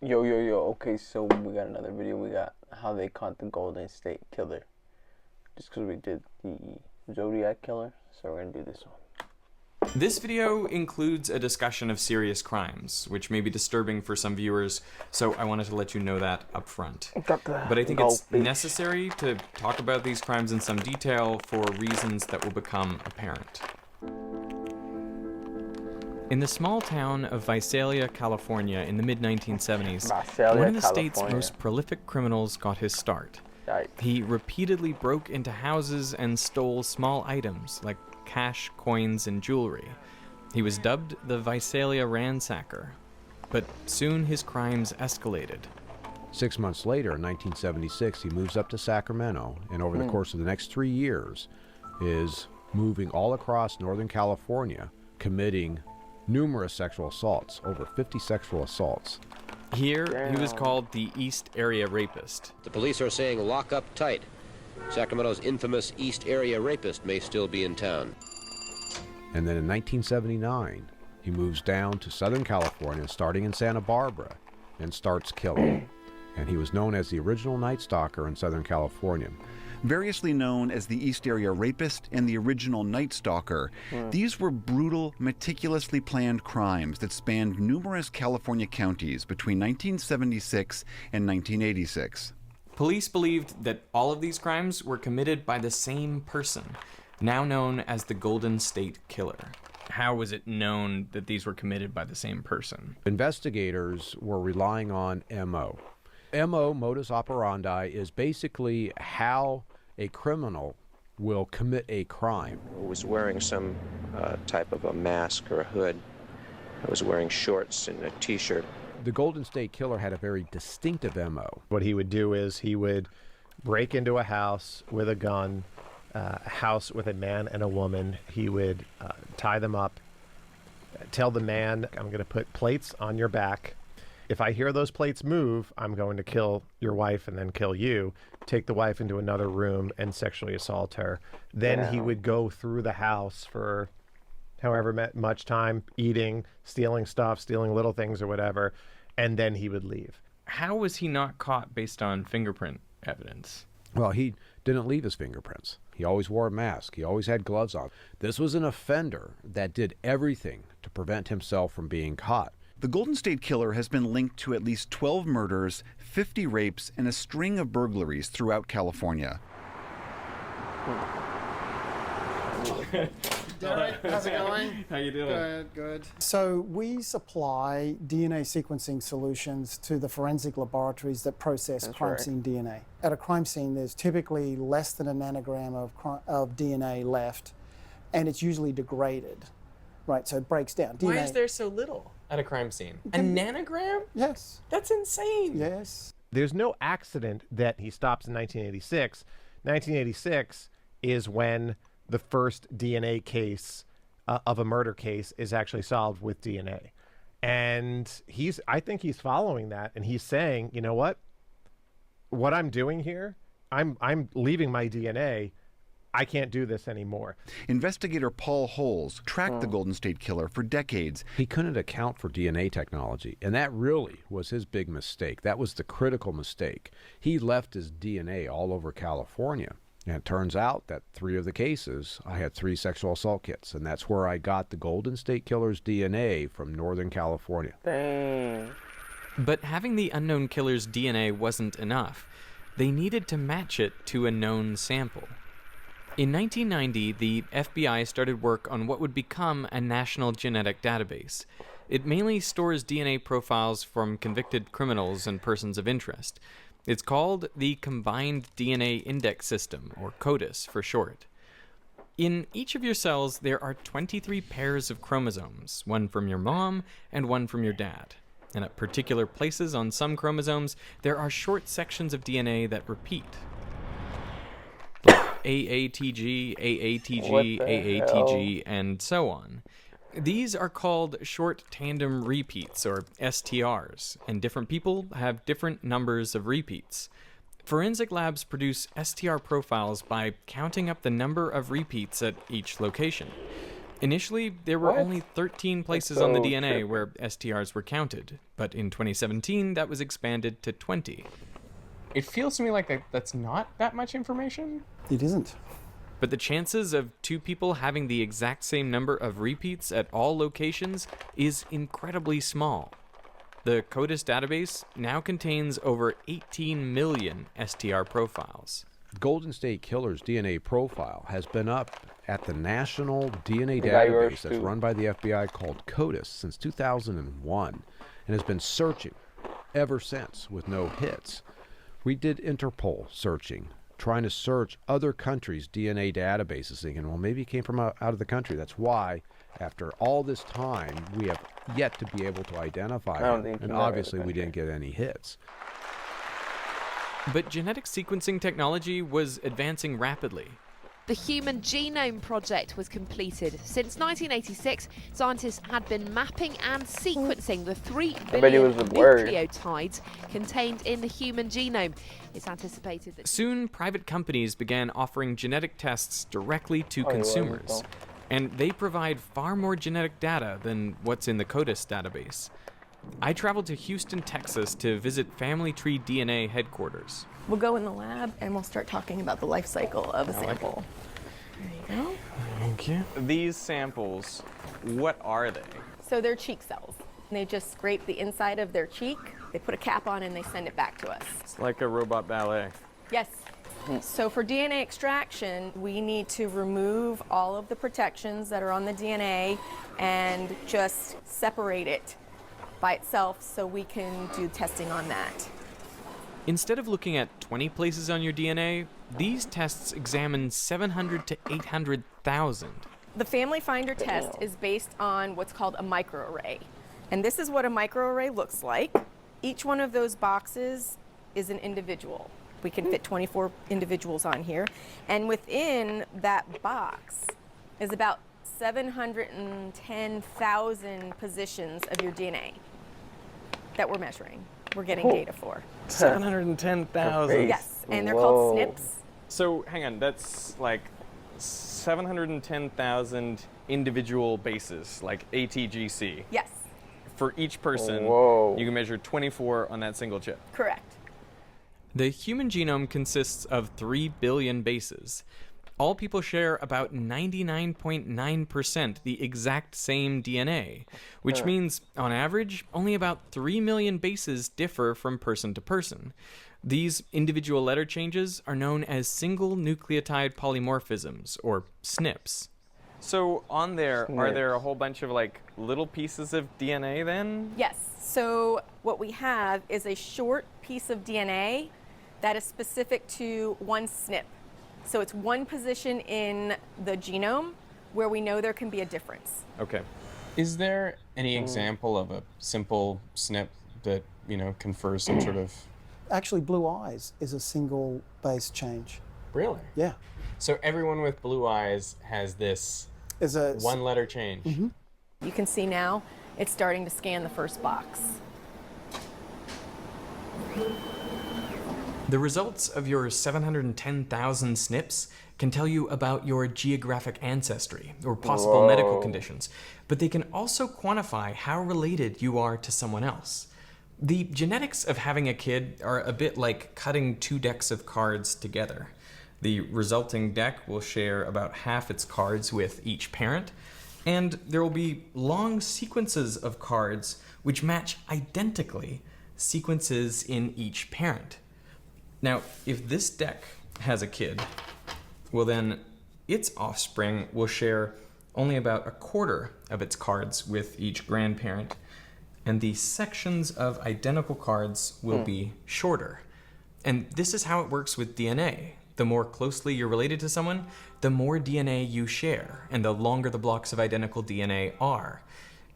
Yo, yo, yo. Okay, so we got another video. We got how they caught the Golden State Killer. Just because we did the Zodiac Killer, so we're going to do this one. This video includes a discussion of serious crimes, which may be disturbing for some viewers, so I wanted to let you know that up front. But I think it's necessary to talk about these crimes in some detail for reasons that will become apparent. In the small town of Visalia, California in the mid-1970s, one of the state's most prolific criminals got his start. He repeatedly broke into houses and stole small items like cash, coins, and jewelry. He was dubbed the Visalia Ransacker, but soon his crimes escalated. 6 months later, in 1976, he moves up to Sacramento, and over the course of the next 3 years is moving all across Northern California, committing numerous sexual assaults, over 50 sexual assaults. Here, he was called the East Area Rapist. The police are saying lock up tight. Sacramento's infamous East Area Rapist may still be in town. And then in 1979, he moves down to Southern California, starting in Santa Barbara, and starts killing. And he was known as the original Night Stalker in Southern California. Variously known as the East Area Rapist and the original Night Stalker, these were brutal, meticulously planned crimes that spanned numerous California counties between 1976 and 1986. Police believed that all of these crimes were committed by the same person, now known as the Golden State Killer. How was it known that these were committed by the same person? Investigators were relying on MO. MO, modus operandi, is basically how a criminal will commit a crime. I was wearing some type of a mask or a hood. I was wearing shorts and a t-shirt. The Golden State Killer had a very distinctive MO. What he would do is he would break into a house with a gun, a house with a man and a woman. He would tie them up, tell the man, I'm going to put plates on your back. If I hear those plates move, I'm going to kill your wife and then kill you. Take the wife into another room and sexually assault her. Then he would go through the house for however much time, eating, stealing stuff, stealing little things or whatever, and then he would leave. How was he not caught based on fingerprint evidence? Well, he didn't leave his fingerprints. He always wore a mask. He always had gloves on. This was an offender that did everything to prevent himself from being caught. The Golden State Killer has been linked to at least 12 murders, 50 rapes, and a string of burglaries throughout California. Derek, how's it going? How you doing? Good, good. So we supply DNA sequencing solutions to the forensic laboratories that process crime scene DNA. At a crime scene, there's typically less than a nanogram of DNA left, and it's usually degraded. Right, so it breaks down. Why is there so little at a crime scene? A nanogram? Yes. That's insane. Yes. There's no accident that he stops in 1986. 1986 is when the first DNA case of a murder case is actually solved with DNA. And I think he's following that, and he's saying, you know what I'm doing here, I'm leaving my DNA. I can't do this anymore. Investigator Paul Holes tracked the Golden State Killer for decades. He couldn't account for DNA technology, and that really was his big mistake. That was the critical mistake. He left his DNA all over California. And it turns out that 3 of the cases, I had 3 sexual assault kits, and that's where I got the Golden State Killer's DNA from Northern California. Dang. But having the unknown killer's DNA wasn't enough. They needed to match it to a known sample. In 1990, the FBI started work on what would become a national genetic database. It mainly stores DNA profiles from convicted criminals and persons of interest. It's called the Combined DNA Index System, or CODIS for short. In each of your cells, there are 23 pairs of chromosomes, one from your mom and one from your dad. And at particular places on some chromosomes, there are short sections of DNA that repeat. AATG, AATG, AATG, and so on. These are called short tandem repeats, or STRs, and different people have different numbers of repeats. Forensic labs produce STR profiles by counting up the number of repeats at each location. Initially, there were What? only 13 places That's on the so DNA trippy. where STRs were counted, but in 2017, that was expanded to 20. It feels to me like that's not that much information. It isn't. But the chances of two people having the exact same number of repeats at all locations is incredibly small. The CODIS database now contains over 18 million STR profiles. Golden State Killer's DNA profile has been up at the National DNA got yours Database that's too. run by the FBI called CODIS since 2001 and has been searching ever since with no hits. We did Interpol searching, trying to search other countries' DNA databases, thinking, well, maybe it came from out of the country. That's why, after all this time, we have yet to be able to identify I don't him. think And he got out of the obviously, we country. didn't get any hits. But genetic sequencing technology was advancing rapidly. The Human Genome Project was completed. Since 1986, scientists had been mapping and sequencing the 3 bet it billion was a word. nucleotides contained in the human genome. It's anticipated that Soon, private companies began offering genetic tests directly to Oh, he wasn't, consumers. though. And they provide far more genetic data than what's in the CODIS database. I traveled to Houston, Texas to visit Family Tree DNA headquarters. We'll go in the lab and we'll start talking about the life cycle of a sample. There you go. Thank you. These samples, what are they? So they're cheek cells. They just scrape the inside of their cheek, they put a cap on, and they send it back to us. It's like a robot ballet. Yes. So for DNA extraction, we need to remove all of the protections that are on the DNA and just separate it by itself so we can do testing on that. Instead of looking at 20 places on your DNA, these tests examine 700 to 800,000. The Family Finder test is based on what's called a microarray. And this is what a microarray looks like. Each one of those boxes is an individual. We can fit 24 individuals on here. And within that box is about 710,000 positions of your DNA that we're measuring. We're getting data for. 710,000. Yes, and they're called Whoa. SNPs. So hang on, that's like 710,000 individual bases, like ATGC. Yes, For each person, Whoa. you can measure 24 on that single chip. correct. The human genome consists of 3 billion bases. All people share about 99.9% the exact same DNA, which means, on average, only about 3 million bases differ from person to person. These individual letter changes are known as single nucleotide polymorphisms, or SNPs. So on there, are Snip. there a whole bunch of like little pieces of DNA then? Yes, so what we have is a short piece of DNA that is specific to one SNP. So it's one position in the genome where we know there can be a difference. Okay. Is there any example of a simple SNP that, confers some sort of... Actually, blue eyes is a single base change. Really? Yeah. So everyone with blue eyes has this Is a one letter change. You can see now it's starting to scan the first box. The results of your 710,000 SNPs can tell you about your geographic ancestry or possible medical conditions, but they can also quantify how related you are to someone else. The genetics of having a kid are a bit like cutting 2 decks of cards together. The resulting deck will share about half its cards with each parent, and there will be long sequences of cards which match identically sequences in each parent. Now, if this deck has a kid, well then its offspring will share only about a quarter of its cards with each grandparent, and the sections of identical cards will be shorter. And this is how it works with DNA. The more closely you're related to someone, the more DNA you share, and the longer the blocks of identical DNA are.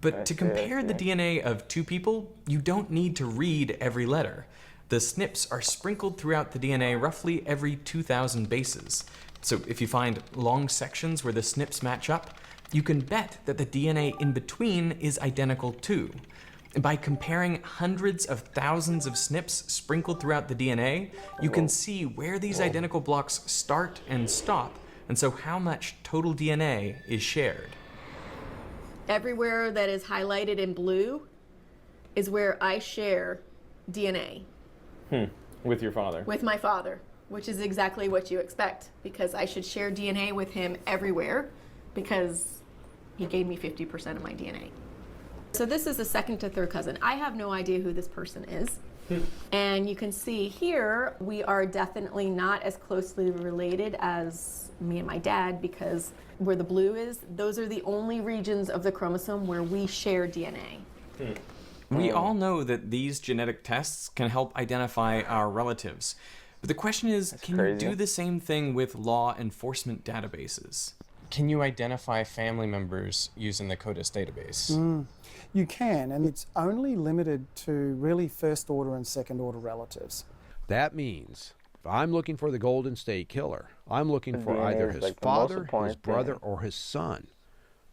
But to compare the DNA of 2 people, you don't need to read every letter. The SNPs are sprinkled throughout the DNA roughly every 2,000 bases. So if you find long sections where the SNPs match up, you can bet that the DNA in between is identical too. And by comparing hundreds of thousands of SNPs sprinkled throughout the DNA, you can see where these identical blocks start and stop, and so how much total DNA is shared. Everywhere that is highlighted in blue is where I share DNA. With your father? With my father, which is exactly what you expect, because I should share DNA with him everywhere because he gave me 50% of my DNA. So this is a second to third cousin. I have no idea who this person is. And you can see here, we are definitely not as closely related as me and my dad, because where the blue is, those are the only regions of the chromosome where we share DNA. We all know that these genetic tests can help identify our relatives. But the question is, can you do the same thing with law enforcement databases? Can you identify family members using the CODIS database? You can, and it's only limited to really first order and second order relatives. That means if I'm looking for the Golden State Killer, I'm looking for either his father, his brother, or his son.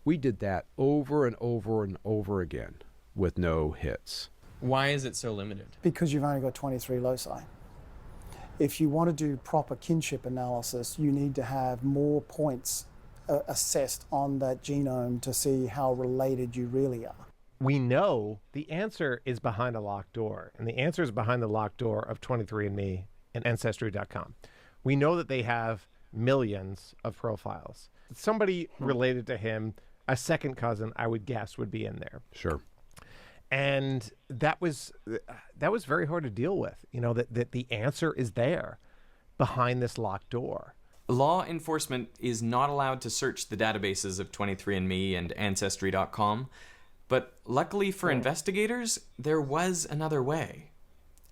We did that over and over and over again with no hits. Why is it so limited? Because you've only got 23 loci. If you want to do proper kinship analysis, you need to have more points assessed on that genome to see how related you really are. We know the answer is behind a locked door, and the answer is behind the locked door of 23andMe and Ancestry.com. We know that they have millions of profiles. Somebody related to him, a second cousin, I would guess, would be in there. Sure. And that was very hard to deal with, you know, that the answer is there behind this locked door. Law enforcement is not allowed to search the databases of 23andMe and Ancestry.com, but luckily for investigators, there was another way.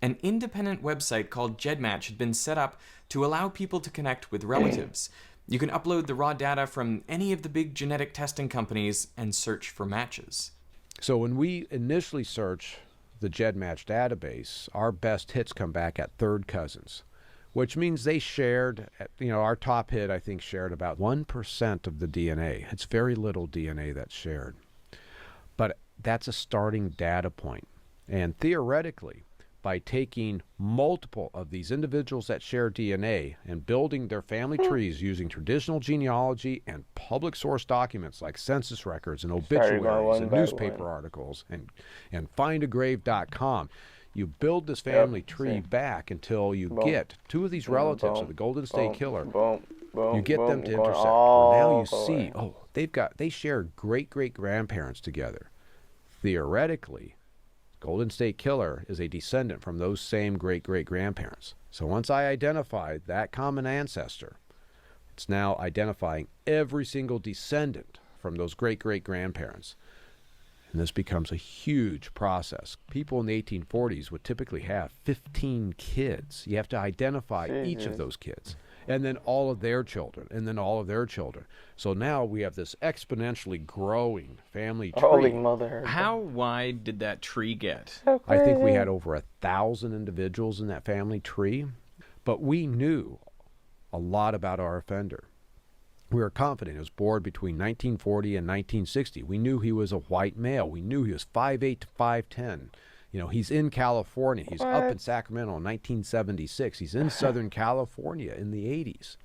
An independent website called GEDmatch had been set up to allow people to connect with relatives. You can upload the raw data from any of the big genetic testing companies and search for matches. So when we initially search the GEDmatch database, our best hits come back at third cousins, which means they shared, our top hit, I think, shared about 1% of the DNA. It's very little DNA that's shared. But that's a starting data point. And theoretically, by taking multiple of these individuals that share DNA and building their family trees using traditional genealogy and public source documents like census records and obituaries and newspaper articles and findagrave.com, you build this family tree back until you get two of these relatives of the Golden State Killer. You get them to intersect. Now you see, they share great-great-grandparents together. Theoretically, Golden State Killer is a descendant from those same great-great-grandparents. So once I identified that common ancestor, it's now identifying every single descendant from those great-great-grandparents. And this becomes a huge process. People in the 1840s would typically have 15 kids. You have to identify each of those kids, and then all of their children, and then all of their children. So now we have this exponentially growing family tree. Holy mother. How wide did that tree get? I think we had over 1,000 individuals in that family tree, but we knew a lot about our offender. We were confident he was born between 1940 and 1960. We knew he was a white male. We knew he was 5'8" to 5'10". He's in California. He's up in Sacramento in 1976. He's in Southern California in the 80s.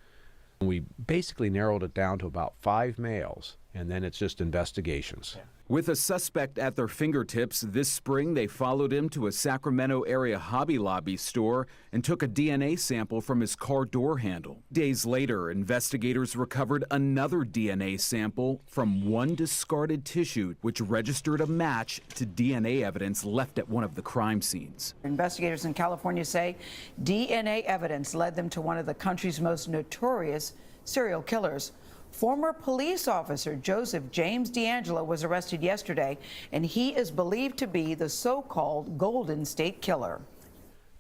And we basically narrowed it down to about 5 males, and then it's just investigations. With a suspect at their fingertips, this spring they followed him to a Sacramento area Hobby Lobby store and took a DNA sample from his car door handle. Days later, investigators recovered another DNA sample from one discarded tissue, which registered a match to DNA evidence left at one of the crime scenes. Investigators in California say DNA evidence led them to one of the country's most notorious serial killers. Former police officer Joseph James D'Angelo was arrested yesterday, and he is believed to be the so-called Golden State Killer.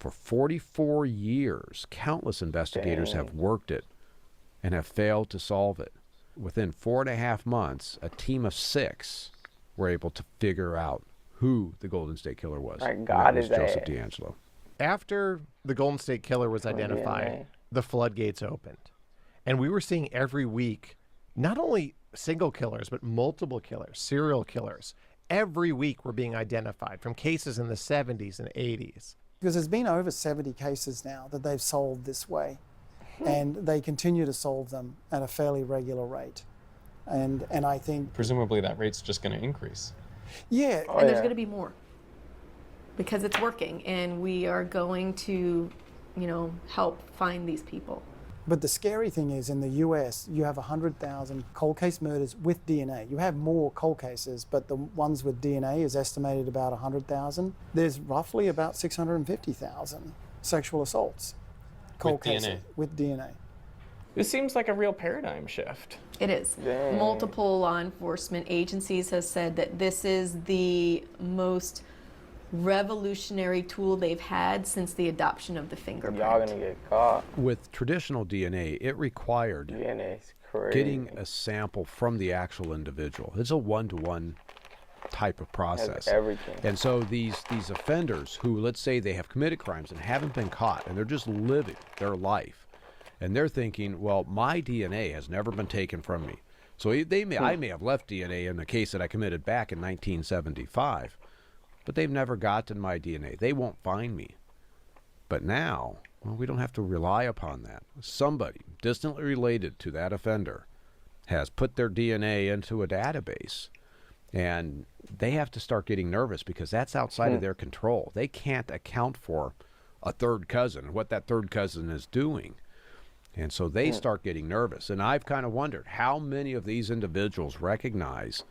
For 44 years, countless investigators have worked it and have failed to solve it. Within 4.5 months, a team of 6 were able to figure out who the Golden State Killer was. That was Joseph D'Angelo. After the Golden State Killer was identified, the floodgates opened. And we were seeing every week not only single killers, but multiple killers, serial killers. Every week were being identified from cases in the 70s and 80s. Because there's been over 70 cases now that they've solved this way, and they continue to solve them at a fairly regular rate. And I think presumably that rate's just going to increase. Yeah. And there's going to be more because it's working, and we are going to, you know, help find these people. But the scary thing is, in the US, you have 100,000 cold case murders with DNA. You have more cold cases, but the ones with DNA is estimated about 100,000. There's roughly about 650,000 sexual assaults, cold cases with DNA. This seems like a real paradigm shift. It is. Dang. Multiple law enforcement agencies have said that this is the most revolutionary tool they've had since the adoption of the fingerprint. Y'all gonna get caught. With traditional DNA, it required DNA's crazy. getting a sample from the actual individual. It's a one-to-one type of process. Everything. And so these offenders who, let's say they have committed crimes and haven't been caught, and they're just living their life, and they're thinking, well, my DNA has never been taken from me. So I may have left DNA in the case that I committed back in 1975, but they've never gotten my DNA. They won't find me. But now, well, we don't have to rely upon that. Somebody distantly related to that offender has put their DNA into a database, and they have to start getting nervous because that's outside of their control. They can't account for a third cousin, what that third cousin is doing. And so they start getting nervous. And I've kind of wondered how many of these individuals recognize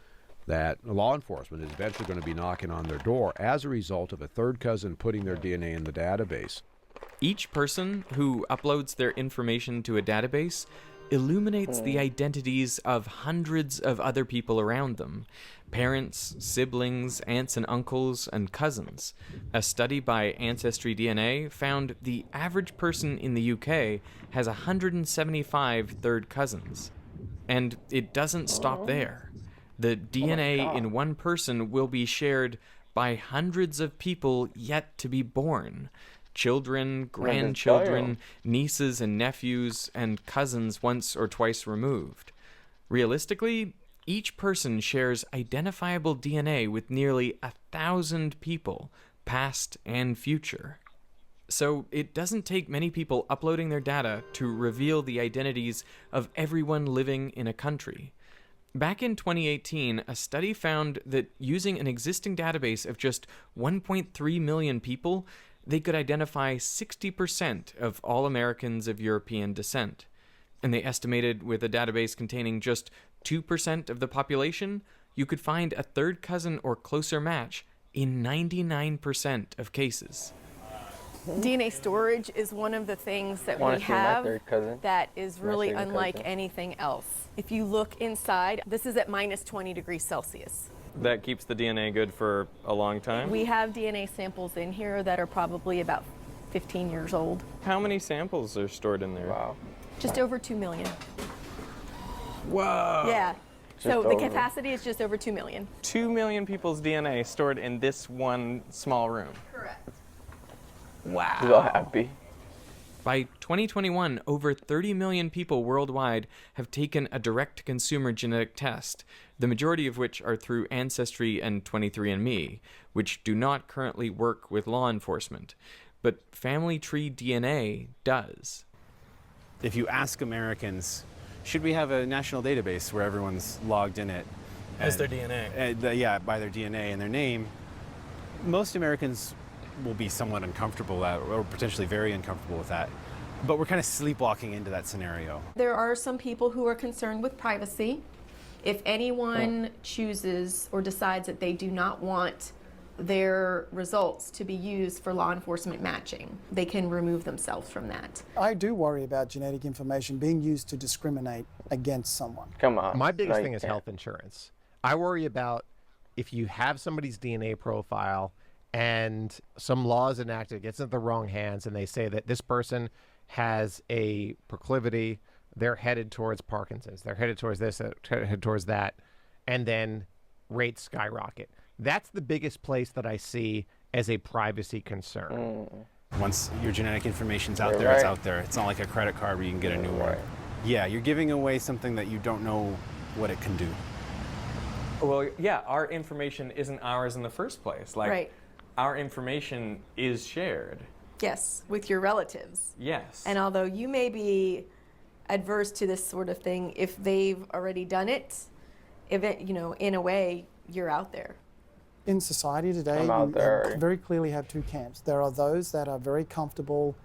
that law enforcement is eventually going to be knocking on their door as a result of a third cousin putting their DNA in the database. Each person who uploads their information to a database illuminates the identities of hundreds of other people around them. Parents, siblings, aunts and uncles, and cousins. A study by Ancestry DNA found the average person in the UK has 175 third cousins. And it doesn't stop there. The DNA in one person will be shared by hundreds of people yet to be born. Children, grandchildren, nieces and nephews, and cousins once or twice removed. Realistically, each person shares identifiable DNA with nearly 1,000 people, past and future. So it doesn't take many people uploading their data to reveal the identities of everyone living in a country. Back in 2018, a study found that using an existing database of just 1.3 million people, they could identify 60% of all Americans of European descent. And they estimated with a database containing just 2% of the population, you could find a third cousin or closer match in 99% of cases. DNA storage is one of the things that we have that is really unlike anything else. If you look inside, this is at minus 20 degrees Celsius. That keeps the DNA good for a long time? We have DNA samples in here that are probably about 15 years old. How many samples are stored in there? Wow. Just over 2 million. Whoa! Yeah. So the capacity is just over 2 million. 2 million people's DNA stored in this one small room. Correct. Wow. He's all happy. By 2021, over 30 million people worldwide have taken a direct-to-consumer genetic test, the majority of which are through Ancestry and 23andMe, which do not currently work with law enforcement. But Family Tree DNA does. If you ask Americans, should we have a national database where everyone's logged in it? As their DNA. Yeah, by their DNA and their name. Most Americans will be somewhat uncomfortable with that, or potentially very uncomfortable with that. But we're kind of sleepwalking into that scenario. There are some people who are concerned with privacy. If anyone chooses or decides that they do not want their results to be used for law enforcement matching, they can remove themselves from that. I do worry about genetic information being used to discriminate against someone. Come on. My biggest thing is health insurance. I worry about if you have somebody's DNA profile and some law is enacted, gets into the wrong hands, and they say that this person has a proclivity, they're headed towards Parkinson's, they're headed towards this, headed towards that, and then rates skyrocket. That's the biggest place that I see as a privacy concern. Once your genetic information's out there, it's out there. It's not like a credit card where you can get a new one. Yeah, you're giving away something that you don't know what it can do. Well, yeah, our information isn't ours in the first place. Like, our information is shared. Yes, with your relatives. Yes. And although you may be adverse to this sort of thing if they've already done it. If it, in a way, you're out there. In society today, you very clearly have two camps. There are those that are very comfortable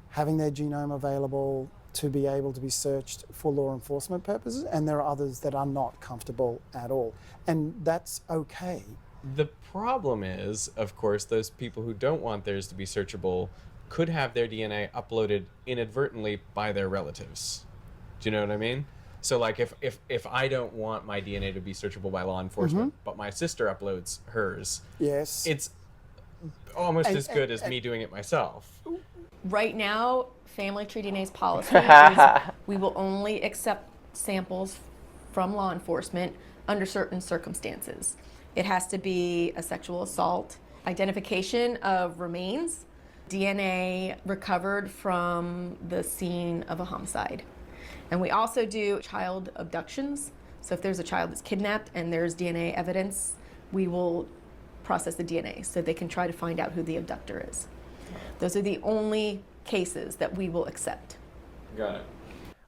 having their genome available to be able to be searched for law enforcement purposes, and there are others that are not comfortable at all. And that's okay. The problem is, of course, those people who don't want theirs to be searchable could have their DNA uploaded inadvertently by their relatives. Do you know what I mean? So like if I don't want my DNA to be searchable by law enforcement, but my sister uploads hers, yes, it's almost as good as me doing it myself. Right now, Family Tree DNA's policy is we will only accept samples from law enforcement under certain circumstances. It has to be a sexual assault, identification of remains, DNA recovered from the scene of a homicide. And we also do child abductions. So if there's a child that's kidnapped and there's DNA evidence, we will process the DNA so they can try to find out who the abductor is. Those are the only cases that we will accept. Got it.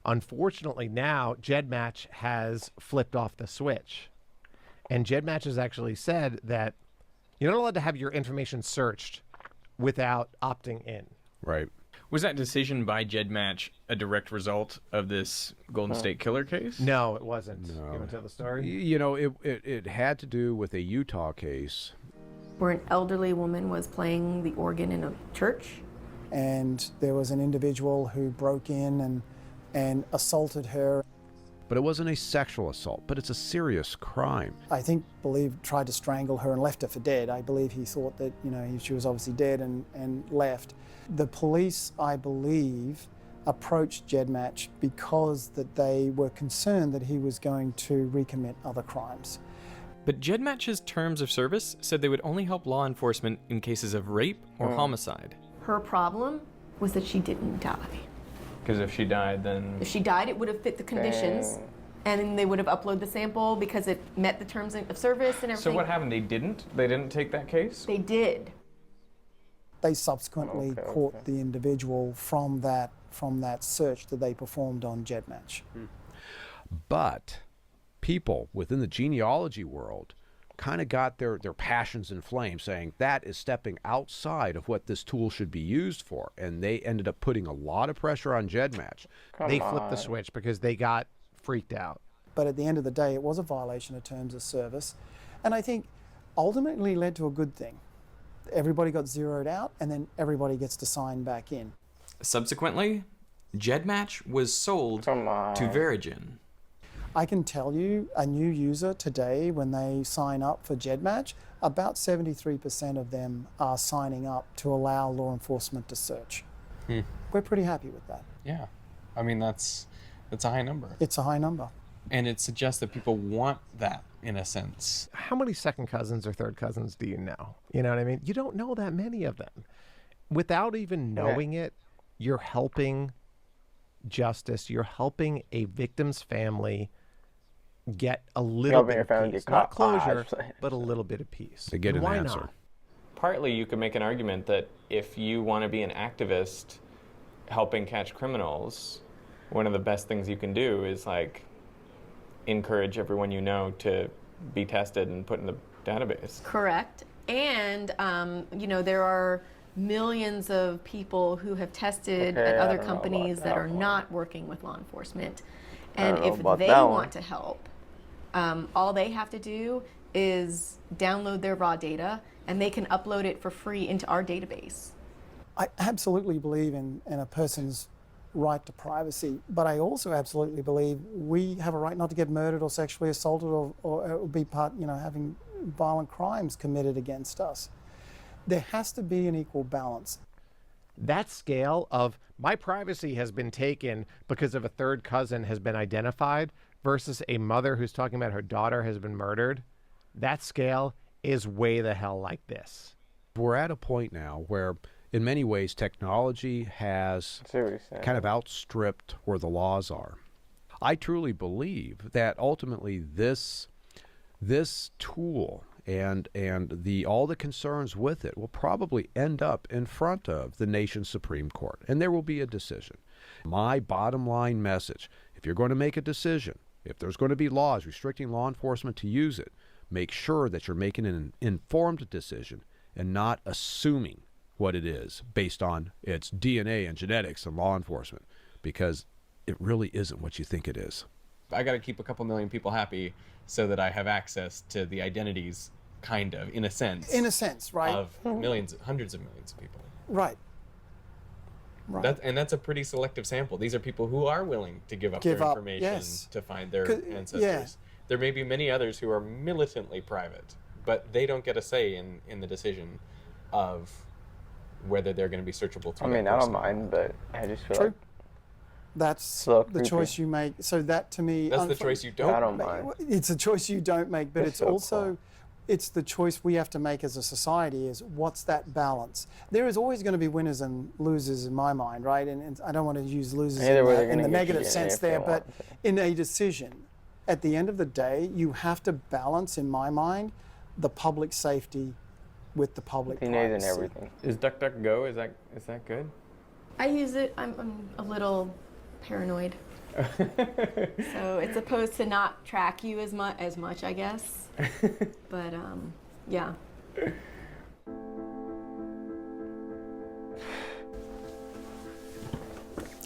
Unfortunately, now GEDmatch has flipped off the switch. And GEDmatch has actually said that you're not allowed to have your information searched without opting in. Right. Was that decision by GEDmatch a direct result of this Golden State Killer case? No, it wasn't. No. You want to tell the story? You know, it had to do with a Utah case. Where an elderly woman was playing the organ in a church. And there was an individual who broke in and assaulted her. But it wasn't a sexual assault, but it's a serious crime. I believe tried to strangle her and left her for dead. I believe he thought that, she was obviously dead and left. The police, I believe, approached GEDmatch because that they were concerned that he was going to recommit other crimes. But GEDmatch's terms of service said they would only help law enforcement in cases of rape or homicide. Her problem was that she didn't die. Because if she died, then... If she died, it would have fit the conditions, and they would have uploaded the sample because it met the terms of service and everything. So what happened? They didn't take that case? They did. They subsequently caught the individual from that search that they performed on GEDmatch. But people within the genealogy world kind of got their passions inflamed, saying that is stepping outside of what this tool should be used for, and they ended up putting a lot of pressure on GEDmatch. They flipped the switch because they got freaked out. But at the end of the day, it was a violation of terms of service, and I think ultimately led to a good thing. Everybody got zeroed out, and then everybody gets to sign back in. Subsequently, GEDmatch was sold to Verigen. I can tell you, a new user today, when they sign up for GEDmatch, about 73% of them are signing up to allow law enforcement to search. We're pretty happy with that. Yeah. I mean, that's a high number. It's a high number. And it suggests that people want that, in a sense. How many second cousins or third cousins do you know? You know what I mean? You don't know that many of them. Without even knowing it, you're helping justice. You're helping a victim's family get a little bit of peace. Not closure, but a little bit of peace. To get an answer. Not? Partly, you could make an argument that if you want to be an activist helping catch criminals, one of the best things you can do is like encourage everyone you know to be tested and put in the database. Correct. And, there are millions of people who have tested at other companies that are not working with law enforcement. And if they want to help, all they have to do is download their raw data and they can upload it for free into our database. I absolutely believe in a person's right to privacy, but I also absolutely believe we have a right not to get murdered or sexually assaulted or be part, having violent crimes committed against us. There has to be an equal balance. That scale of my privacy has been taken because of a third cousin has been identified versus a mother who's talking about her daughter has been murdered, that scale is way the hell like this. We're at a point now where, in many ways, technology has kind of outstripped where the laws are. I truly believe that ultimately this tool and all the concerns with it will probably end up in front of the nation's Supreme Court, and there will be a decision. My bottom line message, if you're going to make a decision, if there's going to be laws restricting law enforcement to use it, make sure that you're making an informed decision and not assuming what it is based on its DNA and genetics and law enforcement, because it really isn't what you think it is. I got to keep a couple million people happy so that I have access to the identities, kind of, in a sense. In a sense, right? Of millions, hundreds of millions of people. Right. Right. And that's a pretty selective sample. These are people who are willing to give up their information to find their ancestors. Yeah. There may be many others who are militantly private, but they don't get a say in the decision of whether they're going to be searchable through. I mean, I don't mind, but I just feel like that's the choice you make. So that, to me, that's the choice you don't. I don't mind. It's a choice you don't make, but it's also cool. It's the choice we have to make as a society. Is what's that balance? There is always going to be winners and losers in my mind, right? And I don't want to use losers in the negative sense there, but in a decision, at the end of the day, you have to balance, in my mind, the public safety with the public privacy. And everything. Is DuckDuckGo, is that good? I use it. I'm a little paranoid. So it's supposed to not track you as much, I guess. But yeah.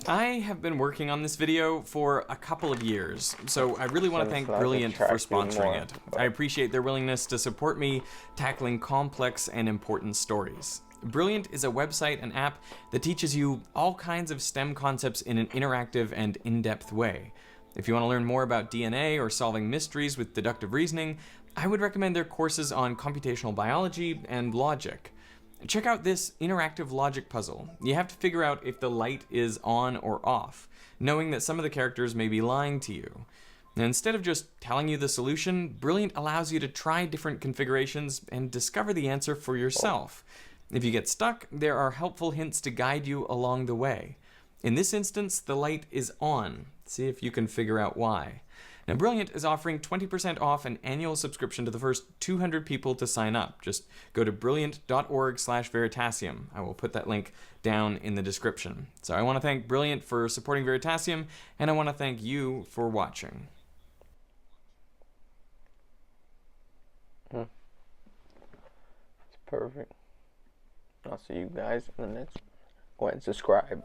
I have been working on this video for a couple of years, so I really want to thank Brilliant for sponsoring it. I appreciate their willingness to support me tackling complex and important stories. Brilliant is a website and app that teaches you all kinds of STEM concepts in an interactive and in-depth way. If you want to learn more about DNA or solving mysteries with deductive reasoning, I would recommend their courses on computational biology and logic. Check out this interactive logic puzzle. You have to figure out if the light is on or off, knowing that some of the characters may be lying to you. And instead of just telling you the solution, Brilliant allows you to try different configurations and discover the answer for yourself. If you get stuck, there are helpful hints to guide you along the way. In this instance, the light is on. See if you can figure out why. Now, Brilliant is offering 20% off an annual subscription to the first 200 people to sign up. Just go to brilliant.org/Veritasium. I will put that link down in the description. So I want to thank Brilliant for supporting Veritasium, and I want to thank you for watching. It's perfect. I'll see you guys in the next. Go ahead and subscribe.